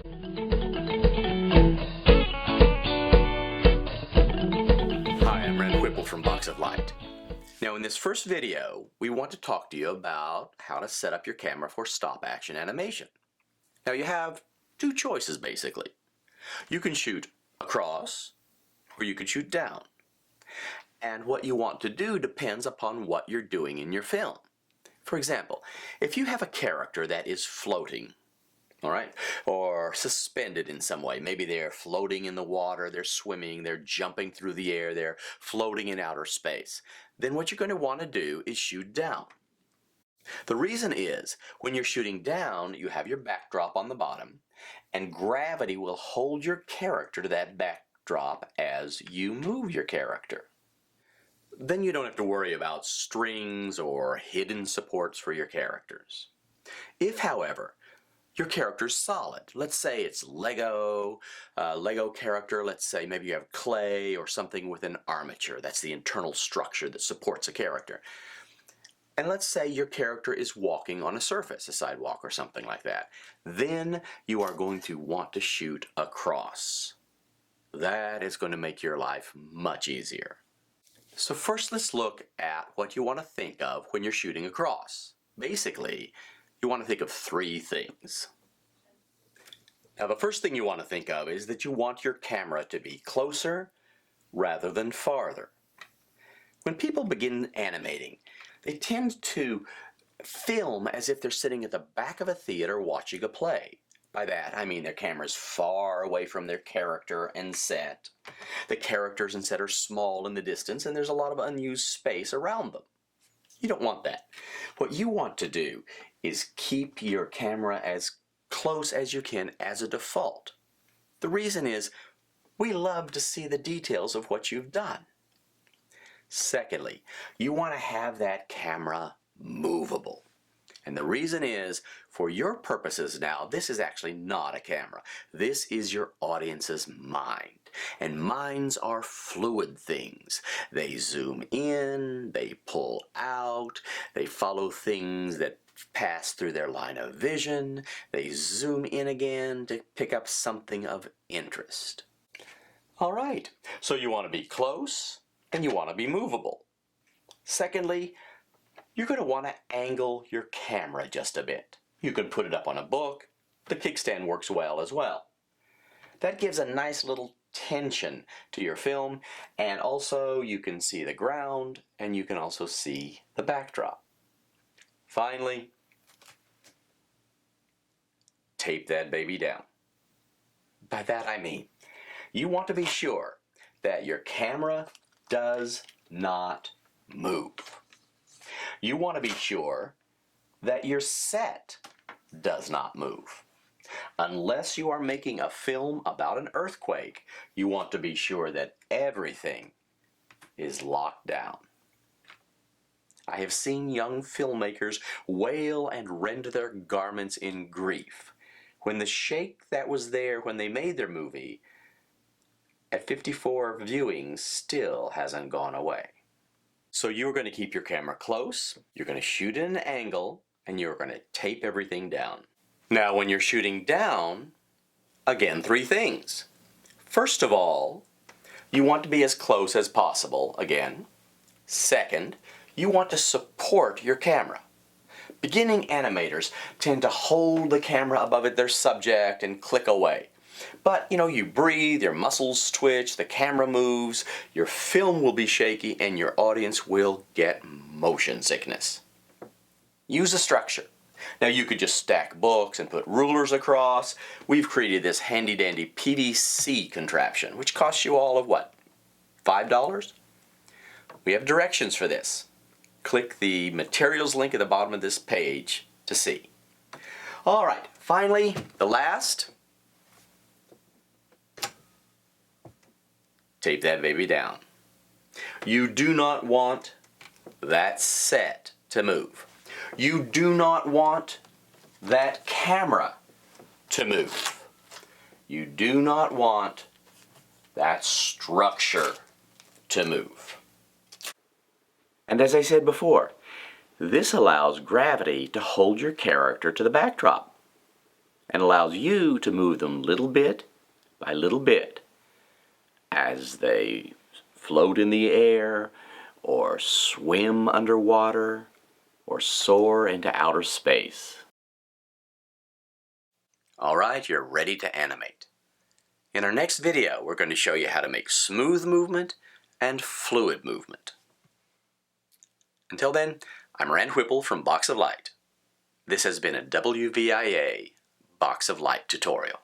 Hi, I'm Ren Whipple from Box of Light. Now in this first video, we want to talk to you about how to set up your camera for stop action animation. Now you have two choices basically. You can shoot across or you can shoot down. And what you want to do depends upon what you're doing in your film. For example, if you have a character that is floating, all right, or suspended in some way, maybe they're floating in the water, they're swimming, they're jumping through the air, they're floating in outer space, then what you're going to want to do is shoot down. The reason is, when you're shooting down, you have your backdrop on the bottom, and gravity will hold your character to that backdrop as you move your character. Then you don't have to worry about strings or hidden supports for your characters. If, however, your character's solid, let's say it's Lego character, let's say maybe you have clay or something with an armature, that's the internal structure that supports a character. And let's say your character is walking on a surface, a sidewalk or something like that. Then you are going to want to shoot across. That is going to make your life much easier. So first let's look at what you want to think of when you're shooting across. Basically, you want to think of three things. Now the first thing you want to think of is that you want your camera to be closer rather than farther. When people begin animating, they tend to film as if they're sitting at the back of a theater watching a play. By that, I mean their camera's far away from their character and set. The characters and set are small in the distance, and there's a lot of unused space around them. You don't want that. What you want to do is keep your camera as close as you can as a default. The reason is, we love to see the details of what you've done. Secondly, you want to have that camera movable. And the reason is, for your purposes now, this is actually not a camera. This is your audience's mind. And minds are fluid things. They zoom in, they pull out, they follow things that pass through their line of vision, they zoom in again to pick up something of interest. All right, so you want to be close and you want to be movable. Secondly, you're going to want to angle your camera just a bit. You can put it up on a book. The kickstand works well as well. That gives a nice little tension to your film, and also you can see the ground and you can also see the backdrop. Finally, tape that baby down. By that I mean, you want to be sure that your camera does not move. You want to be sure that your set does not move. Unless you are making a film about an earthquake, you want to be sure that everything is locked down. I have seen young filmmakers wail and rend their garments in grief when the shake that was there when they made their movie at 54 viewings still hasn't gone away. So you're going to keep your camera close, you're going to shoot at an angle, and you're going to tape everything down. Now when you're shooting down, again, three things. First of all, you want to be as close as possible, again. Second, you want to support your camera. Beginning animators tend to hold the camera above their subject and click away. But, you breathe, your muscles twitch, the camera moves, your film will be shaky, and your audience will get motion sickness. Use a structure. Now you could just stack books and put rulers across. We've created this handy-dandy PVC contraption, which costs you all of what? $5? We have directions for this. Click the materials link at the bottom of this page to see. All right, finally, the last. Tape that baby down. You do not want that set to move. You do not want that camera to move. You do not want that structure to move. And as I said before, this allows gravity to hold your character to the backdrop. and allows you to move them little bit by little bit as they float in the air or swim underwater or soar into outer space. All right, you're ready to animate. In our next video, we're going to show you how to make smooth movement and fluid movement. Until then, I'm Rand Whipple from Box of Light. This has been a WVIA Box of Light tutorial.